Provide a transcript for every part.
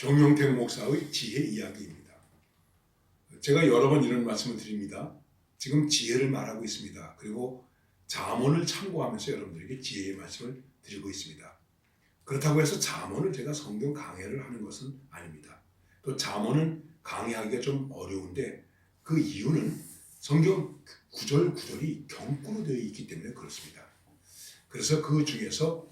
정용택 목사의 지혜 이야기입니다. 제가 여러 번 이런 말씀을 드립니다. 지금 지혜를 말하고 있습니다. 그리고 잠언을 참고하면서 여러분들에게 지혜의 말씀을 드리고 있습니다. 그렇다고 해서 잠언을 제가 성경 강해를 하는 것은 아닙니다. 또 잠언은 강의하기가 좀 어려운데 그 이유는 성경 구절구절이 경구로 되어 있기 때문에 그렇습니다. 그래서 그 중에서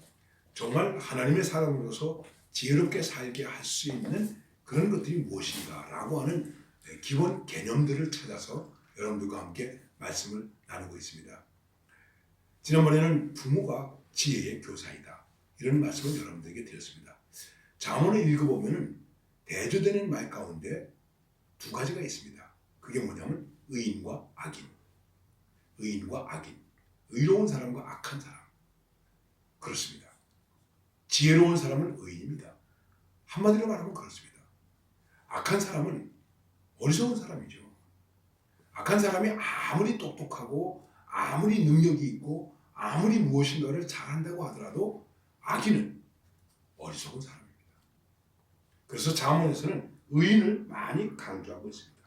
정말 하나님의 사람으로서 지혜롭게 살게 할 수 있는 그런 것들이 무엇인가 라고 하는 기본 개념들을 찾아서 여러분들과 함께 말씀을 나누고 있습니다. 지난번에는 부모가 지혜의 교사이다 이런 말씀을 여러분들에게 드렸습니다. 잠언을 읽어보면 대조되는 말 가운데 두 가지가 있습니다. 그게 뭐냐면 의인과 악인. 의인과 악인. 의로운 사람과 악한 사람. 그렇습니다. 지혜로운 사람은 의인입니다. 한마디로 말하면 그렇습니다. 악한 사람은 어리석은 사람이죠. 악한 사람이 아무리 똑똑하고 아무리 능력이 있고 아무리 무엇인가를 잘한다고 하더라도 악인은 어리석은 사람입니다. 그래서 잠언에서는 의인을 많이 강조하고 있습니다.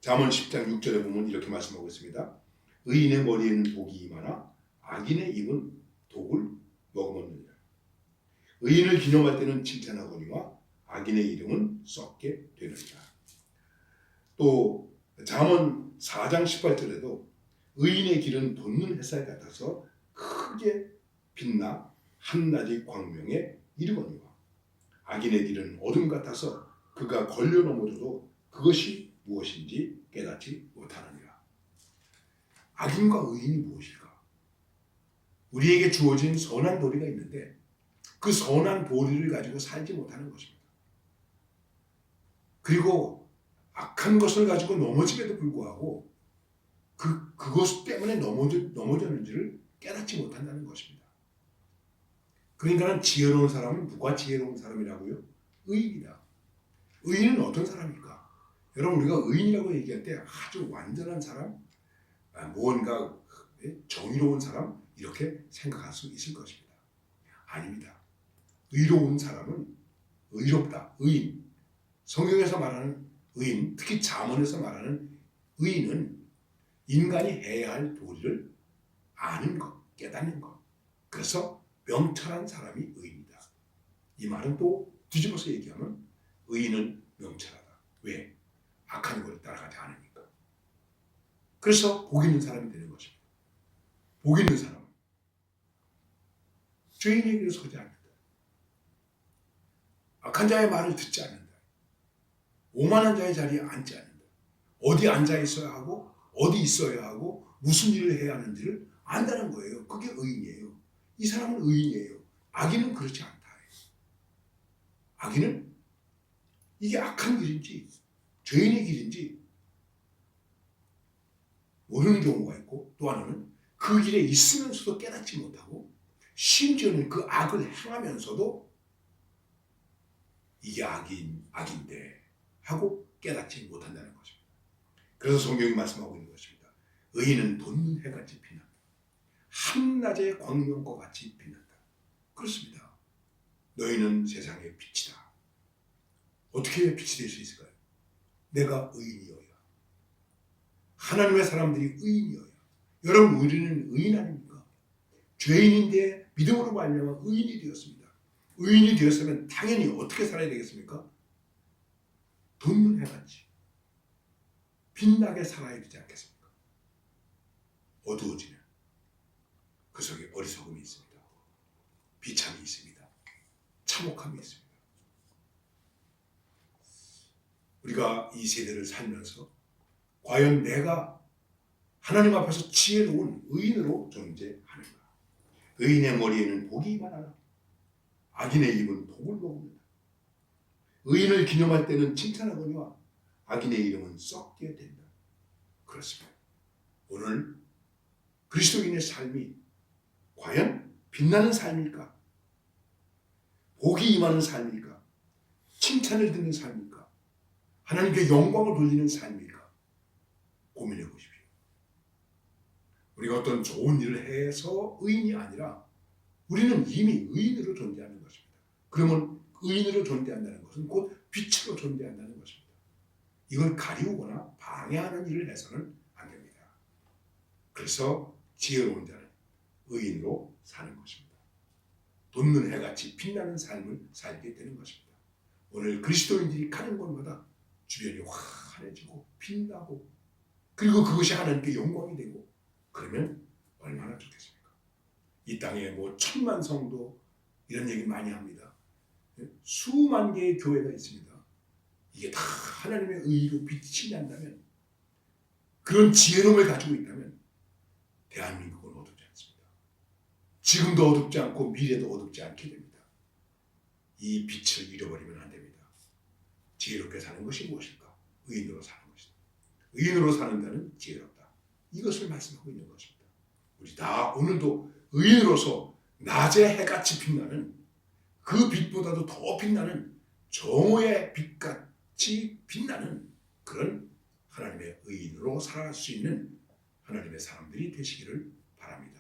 잠언 10장 6절에 보면 이렇게 말씀하고 있습니다. 의인의 머리에는 복이 많아 악인의 입은 독을 머금었느니라. 의인을 기념할 때는 칭찬하거니와 악인의 이름은 썩게 되느니라. 또 잠언 4장 18절에도 의인의 길은 돋는 햇살 같아서 크게 빛나 한낮의 광명에 이르거니와 악인의 길은 어둠 같아서 그가 걸려 넘어져도 그것이 무엇인지 깨닫지 못하느니라. 악인과 의인이 무엇일까? 우리에게 주어진 선한 도리가 있는데 그 선한 도리를 가지고 살지 못하는 것입니다. 그리고 악한 것을 가지고 넘어짐에도 불구하고 그것 때문에 넘어졌는지를 깨닫지 못한다는 것입니다. 그러니까 지혜로운 사람은 누가 지혜로운 사람이라고요? 의인이다. 의인은 어떤 사람일까? 여러분 우리가 의인이라고 얘기할 때 아주 완전한 사람, 무언가 정의로운 사람 이렇게 생각할 수 있을 것입니다. 아닙니다. 의로운 사람은 의롭다, 의인. 성경에서 말하는 의인, 특히 잠언에서 말하는 의인은 인간이 해야 할 도리를 아는 것, 깨닫는 것. 그래서 명철한 사람이 의인이다. 이 말은 또 뒤집어서 얘기하면 의인은 명철하다. 왜? 악한 것을 따라가지 않으니까. 그래서 복 있는 사람이 되는 것입니다. 복 있는 사람. 죄인에게 서지 않는다. 악한 자의 말을 듣지 않는다. 오만한 자의 자리에 앉지 않는다. 어디 앉아 있어야 하고 어디 있어야 하고 무슨 일을 해야 하는지를 안다는 거예요. 그게 의인이에요. 이 사람은 의인이에요. 악인은 그렇지 않다. 악인은 이게 악한 길인지 죄인의 길인지 모르는 경우가 있고 또 하나는 그 길에 있으면서도 깨닫지 못하고 심지어는 그 악을 행하면서도 이게 악인데 하고 깨닫지 못한다는 것입니다. 그래서 성경이 말씀하고 있는 것입니다. 의인은 돋는 해같이 빛난다. 한낮의 광명과 같이 빛난다. 그렇습니다. 너희는 세상의 빛이다. 어떻게 빛이 될 수 있을까요? 내가 의인이어야. 하나님의 사람들이 의인이어야. 여러분 우리는 의인 아닙니까? 죄인인데 믿음으로 말미암아 의인이 되었습니다. 의인이 되었으면 당연히 어떻게 살아야 되겠습니까? 돋는 해같이 빛나게 살아야 되지 않겠습니까? 어두워지면 그 속에 어리석음이 있습니다. 비참이 있습니다. 참혹함이 있습니다. 우리가 이 세대를 살면서 과연 내가 하나님 앞에서 지혜로운 의인으로 존재하는가? 의인의 머리에는 복이 많아 악인의 입은 독을 먹는다. 의인을 기념할 때는 칭찬하거니와 악인의 이름은 썩게 된다. 그렇습니다. 오늘 그리스도인의 삶이 과연 빛나는 삶일까? 복이 임하는 삶일까? 칭찬을 듣는 삶일까? 하나님께 영광을 돌리는 삶일까? 고민해 보십시오. 우리가 어떤 좋은 일을 해서 의인이 아니라 우리는 이미 의인으로 존재하는 것입니다. 그러면 의인으로 존재한다는 것은 곧 빛으로 존재한다는 것입니다. 이걸 가리우거나 방해하는 일을 해서는 안 됩니다. 그래서 지혜로운 자는 의인으로 사는 것입니다. 돋는 해같이 빛나는 삶을 살게 되는 것입니다. 오늘 그리스도인들이 가는 곳마다 주변이 환해지고 빛나고 그리고 그것이 하나님께 영광이 되고 그러면 얼마나 좋겠습니까? 이 땅에 뭐 1000만 성도 이런 얘기 많이 합니다. 수만 개의 교회가 있습니다. 이게 다 하나님의 의로 빛이 난다면 그런 지혜로움을 가지고 있다면 대한민국은 어둡지 않습니다. 지금도 어둡지 않고 미래도 어둡지 않게 됩니다. 이 빛을 잃어버리면 안 됩니다. 지혜롭게 사는 것이 무엇일까? 의인으로 사는 것이다. 의인으로 사는 자는 지혜롭다. 이것을 말씀하고 있는 것입니다. 우리 다 오늘도 의인으로서 낮에 해같이 빛나는 그 빛보다도 더 빛나는 정오의 빛같이 빛나는 그런 하나님의 의인으로 살아갈 수 있는 하나님의 사람들이 되시기를 바랍니다.